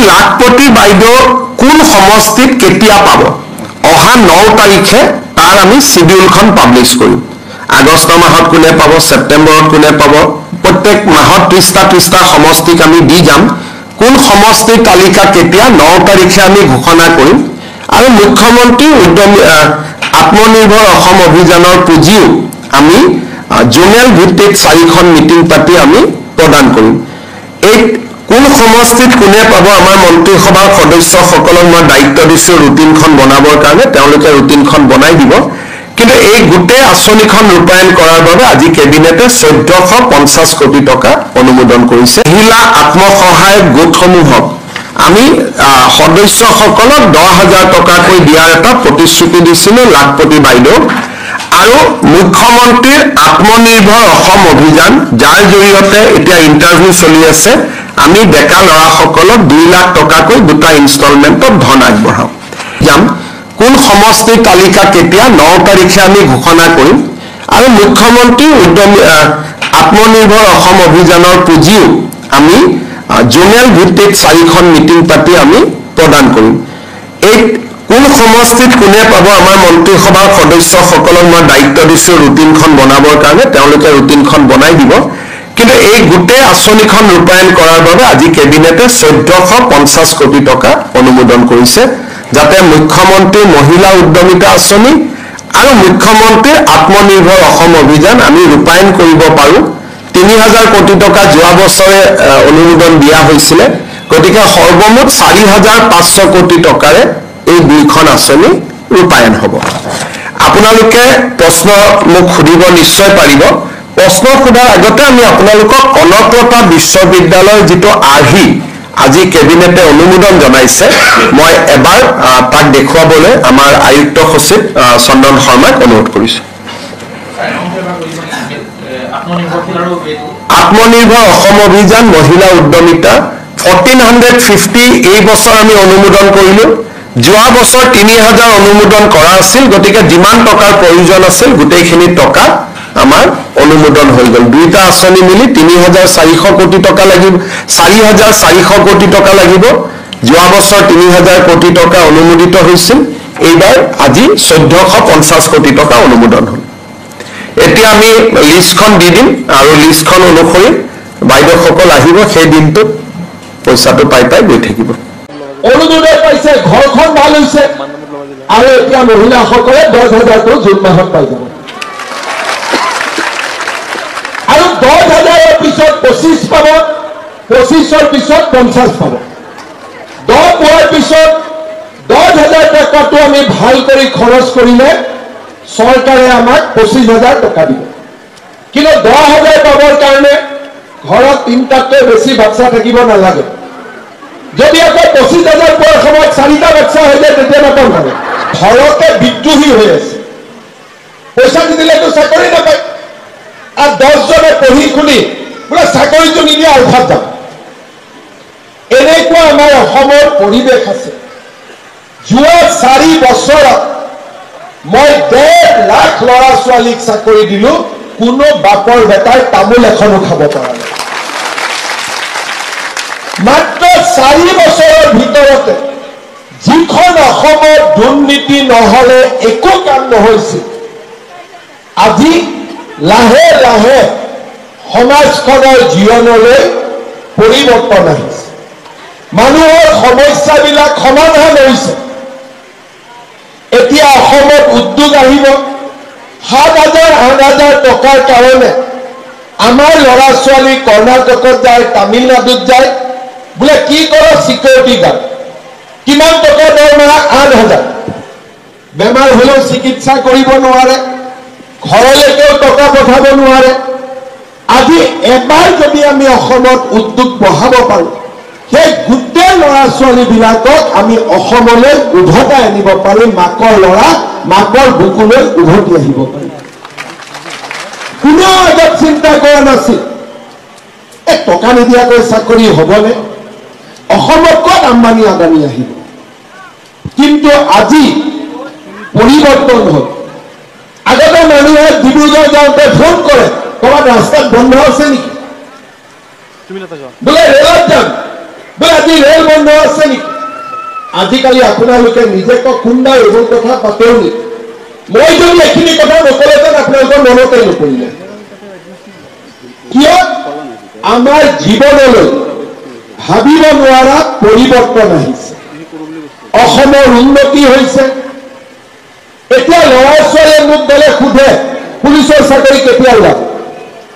লাখপতি বাইদেউ কোন সমষ্টিত কেতিয়া পাব অহা 9 তাৰিখে তাৰ আমি শিডিউলখন পাব্লিছ কৰিম আগষ্ট মাহত কোনে পাব সেপ্টেম্বৰত কোনে পাব প্ৰত্যেক মাহত 30টা সমষ্টিক আমি দি যাম কোন সমষ্টিৰ তালিকা কেতিয়া 9 তাৰিখে আমি ঘোষণা কৰিম আৰু মুখ্যমন্ত্ৰী আত্মনিৰ্ভৰ অসম অভিযানৰ পুঁজিও আমি জোনেল ভিত্তিত 4খন মিটিং পাতি আমি প্ৰদান কৰিম এই কোন সমষ্টিত কোনে পাব আমাৰ মন্ত্ৰীসভাৰ সদস্যসকলক মই দায়িত্ব দিছো ৰুটিনখন বনাবৰ কাৰণে তেওঁলোকে ৰুটিনখন বনাই দিব কিন্তু এই গোটেই আঁচনিখন ৰূপায়ণ কৰাৰ বাবে আজি কেবিনেটে 1450 কোটি টকা অনুমোদন কৰিছে মহিলা আত্মসহায়ক গোটসমূহক আমি সদস্যসকলক 10,000 টকাকৈ দিয়াৰ এটা প্ৰতিশ্ৰুতি দিছিলো লাখপতি বাইদেউ আৰু মুখ্যমন্ত্ৰীৰ আত্মনিৰ্ভৰ অসম অভিযান যাৰ জৰিয়তে এতিয়া ইন্টাৰভিউ চলি আছে আমি ডেকা লৰাসকলক 2 লাখ টকাকৈ দুটা ইনষ্টলমেন্টত ধন আগবঢ়াম যাম কোন সমষ্টিৰ তালিকা কেতিয়া 9 তাৰিখে আমি ঘোষণা কৰিম আৰু মুখ্যমন্ত্ৰী আত্মনিৰ্ভৰ অসম অভিযানৰ পুঁজিও আমি জোনেল ভিত্তিত 4খন মিটিং পাতি আমি প্ৰদান কৰিম এই কোন সমষ্টিত কোনে পাব আমাৰ মন্ত্ৰীসভাৰ সদস্যসকলক মই দায়িত্ব দিছো ৰুটিনখন বনাবৰ কাৰণে তেওঁলোকে ৰুটিনখন বনাই দিব কিন্তু এই গোটেই আঁচনিখন ৰূপায়ণ কৰাৰ বাবে আজি কেবিনেটে 1450 কোটি টকা অনুমোদন কৰিছে যাতে মুখ্যমন্ত্ৰী মহিলা উদ্যমিতা আঁচনি আৰু মুখ্যমন্ত্ৰীৰ আত্মনিৰ্ভৰ অসম অভিযান আমি ৰূপায়ণ কৰিব পাৰো 3000 কোটি টকা যোৱা বছৰে অনুমোদন দিয়া হৈছিল গতিকে সৰ্বমুঠ 4500 কোটি টকাৰে এই দুইখন আঁচনি ৰূপায়ণ হ'ব আপোনালোকে প্ৰশ্ন মোক সুধিব নিশ্চয় পাৰিব প্ৰশ্ন সোধাৰ আগতে আমি আপোনালোকক কনকলতা বিশ্ববিদ্যালয়ৰ যেটো আৰ্হি আজি কেবিনেটে অনুমোদন জনাইছে মই এবাৰ তাক দেখুৱাবলৈ আমাৰ আয়ুক্ত সচিব চন্দন শৰ্মাক অনুৰোধ কৰিছো আত্মনিৰ্ভৰ অসম অভিযান মহিলা উদ্যমিতা 1450 এই বছৰ আমি অনুমোদন কৰিলো যোৱা বছৰ 3000 অনুমোদন কৰা আছিল গতিকে যিমান টকাৰ প্ৰয়োজন আছিল গোটেইখিনি টকা আমাৰ অনুমোদন হৈ গল দুইটা আঁচনি মিলি 3400 কোটি টকা লাগিব 4400 কোটি টকা লাগিব যোৱা বছৰ 3000 কোটি টকা অনুমোদিত হৈছিল এইবাৰ আজি 1450 কোটি টকা অনুমোদন হ'ল এতিয়া আমি লিষ্টখন দি দিম আৰু লিষ্টখন অনুসৰি বাইদেউসকল আহিব সেই দিনটো পইচাটো পাই গৈ থাকিব অৰুণোদয় পাইছে ঘৰখন ভাল হৈছে আৰু এতিয়া মহিলাসকলে 10,000 টো জুন মাহত পাই যাব আৰু 10,000ৰ পিছত 25 পাব 25ৰ পিছত 50 পাব 10 পোৱাৰ পিছত 10,000 টকাটো আমি ভাল কৰি খৰচ কৰিলে চৰকাৰে আমাক 25,000 টকা দিব কিন্তু 10,000 পাবৰ কাৰণে ঘৰত তিনটাতকৈ বেছি বাচ্চা থাকিব নালাগে যদি আকৌ 25,000 পোৱাৰ সময়ত 4টা বাচ্চা হৈ যায় তেতিয়া নাপাব লাগে ঘৰতে বিদ্ৰোহী হৈ আছে পইচা নিদিলেতো চাকৰি নাপায় আৰু 10 জনে পঢ়ি শুনি বোলে চাকৰিটো নিদিয়া আলফাত যাম এনেকুৱা আমাৰ অসমৰ পৰিৱেশ আছে যোৱা 4 বছৰত মই 1.5 লাখ ল'ৰা ছোৱালীক চাকৰি দিলো কোনো বাপৰ বেটাই তামোল এখনো খাব পৰা নাই মাত্ৰ 4 বছৰৰ ভিতৰতে যিখন অসমৰ দুৰ্নীতি নহলে একো কাম নহৈছিল আজি লাহে লাহে সমাজখনৰ জীৱনলৈ পৰিৱৰ্তন আহিছে মানুহৰ সমস্যাবিলাক সমাধান হৈছে এতিয়া অসমত উদ্যোগ আহিব 7,000-8,000 টকাৰ কাৰণে আমাৰ ল'ৰা ছোৱালী কৰ্ণাটকত যায় তামিলনাডুত যায় বোলে কি কৰে সিকিউৰিটি গাৰ্ড কিমান টকা দৰমহা 8,000 বেমাৰ হলেও চিকিৎসা কৰিব নোৱাৰে ঘৰলৈকেও টকা পঠাব নোৱাৰে আজি এবাৰ যদি আমি অসমত উদ্যোগ বঢ়াব পাৰো সেই গোটেই ল'ৰা ছোৱালীবিলাকক আমি অসমলৈ উভতাই আনিব পাৰিম মাকৰ ল'ৰা মাকৰ বুকুলৈ উভতি আহিব পাৰিম কোনেও আগত চিন্তা কৰা নাছিল এই টকা নিদিয়াকৈ চাকৰি হ'বনে অসমত ক'ত আম্বানী আদানী আহিব কিন্তু আজি পৰিৱৰ্তন হ'ল আগতে মানুহে ডিব্ৰুগড় যাওঁতে ফোন কৰে ক'ৰবাত ৰাস্তাত বন্ধ আছে নেকি বোলে ৰেলত যাম বোলে আজি ৰেল বন্ধ আছে নেকি? আজিকালি আপোনালোকে নিজে কোনবা এইবোৰ কথা পাতেও নেকি? মই যদি এইখিনি কথা নকলেহেঁতেন আপোনালোকৰ মনতে নপৰিলে। কিয় আমাৰ জীৱনলৈ ভাবিব নোৱাৰা পৰিৱৰ্তন আহিছে, অসমৰ উন্নতি হৈছে। এতিয়া ল'ৰা ছোৱালীয়ে মোক গ'লে সোধে পুলিচৰ চাকৰি কেতিয়া ওলাব,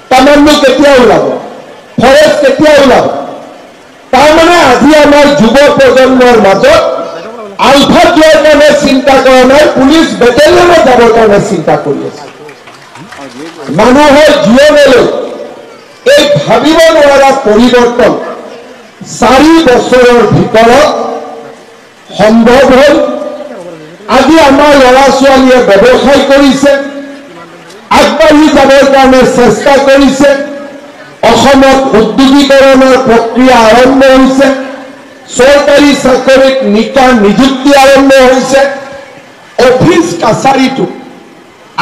তামান্নু কেতিয়া ওলাব, ফৰেষ্ট কেতিয়া ওলাব। তাৰমানে আজি আমাৰ যুৱ প্ৰজন্মৰ মাজত আলফা যোৱাৰ কাৰণে চিন্তা কৰা নাই, পুলিচ বেটেলিয়নত যাবৰ কাৰণে চিন্তা কৰি আছে। মানুহৰ জীৱনলৈ এই ভাবিব নোৱাৰা পৰিৱৰ্তন 4 বছৰৰ ভিতৰত সম্ভৱ হ'ল। আজি আমাৰ ল'ৰা ছোৱালীয়ে ব্যৱসায় কৰিছে, আগবাঢ়ি যাবৰ কাৰণে চেষ্টা কৰিছে। অসমত উদ্যোগীকৰণৰ প্ৰক্ৰিয়া আৰম্ভ হৈছে, চৰকাৰী চাকৰিত নিযুক্তি আৰম্ভ হৈছে। অফিচ কাছাৰীটো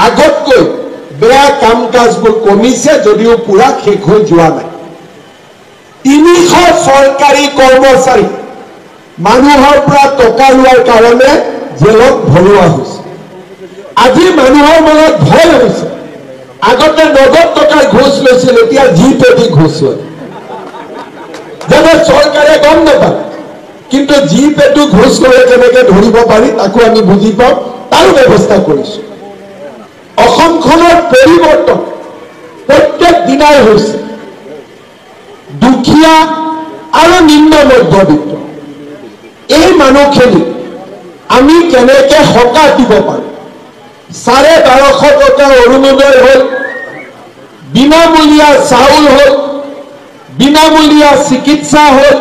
আগতকৈ বেয়া কাম কাজবোৰ কমিছে যদিও পুৰা শেষ হৈ যোৱা নাই। 300 চৰকাৰী কৰ্মচাৰী মানুহৰ পৰা টকা লোৱাৰ কাৰণে জেলত ভৰোৱা হৈছে। আজি মানুহৰ মনত ভয় হৈছে। আগতে নগদ টকাৰ ঘোষ লৈছিল, এতিয়া জিপে দি ঘোষ লয়। যেনে চৰকাৰে গম নাপায়, কিন্তু জিপেটো ঘোষ ললে কেনেকে ধৰিব পাৰি তাকো আমি বুজি পাওঁ, তাৰো ব্যৱস্থা কৰিছো। অসমখনৰ পৰিৱৰ্তন প্ৰত্যেক দিনাই হৈছে। দুখীয়া আৰু নিম্ন মধ্যবিত্ত এই মানুহখিনি আমি কেনেকে সকাহ দিব পাৰোঁ। 1250 টকা অৰুণোদয় হ'ল, বিনামূলীয়া চাউল হ'ল, বিনামূলীয়া চিকিৎসা হ'ল,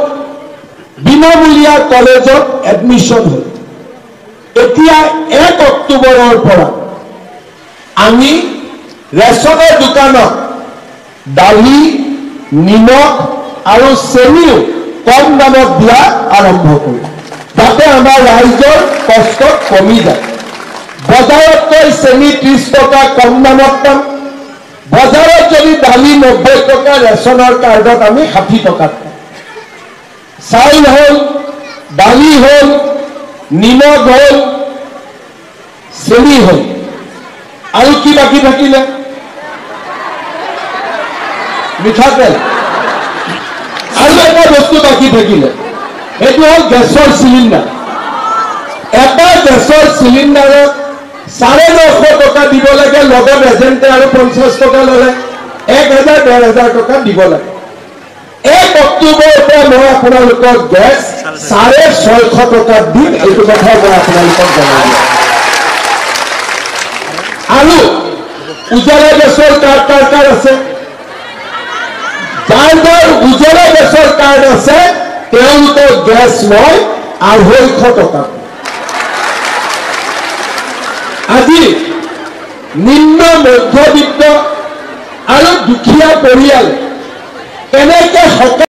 বিনামূলীয়া কলেজত এডমিশ্যন হ'ল। এতিয়া 1 অক্টোবৰৰ পৰা আমি ৰেচনৰ দোকানত দালি, নিমখ আৰু চেনিও কম দামত দিয়া আৰম্ভ কৰিম, যাতে আমাৰ ৰাইজৰ কষ্ট কমি যায়। বজাৰতকৈ চেনি 30 টকা কম দামত পাম। বজাৰত যদি দালি 90 টকা, ৰেচনৰ কাৰ্ডত আমি 60 টকাত পাম। চাউল হ'ল, দালি হ'ল, নিমখ হ'ল, চেনি হ'ল, আৰু কি বাকী থাকিলে? মিঠাতেল। আৰু এটা বস্তু বাকী থাকিলে, সেইটো হ'ল গেছৰ চিলিণ্ডাৰ। এটা গেছৰ চিলিণ্ডাৰত 950 টকা দিব লাগে, লগত এজেণ্টে আৰু 50 টকা ল'লে 1000-1500 টকা দিব লাগে। 1 অক্টোবৰৰ পৰা মই আপোনালোকক গেছ 650 টকাত দিম, এইটো কথা মই আপোনালোকক জনাই দিম। আৰু উজ্জ্বলা গেছৰ কাৰ্ড আছে, যাৰ উজ্জ্বলা গেছৰ কাৰ্ড আছে তেওঁলোকৰ গেছ মই 250 টকা। আজি নিম্ন মধ্যবিত্ত আৰু দুখীয়া পৰিয়াল কেনেকে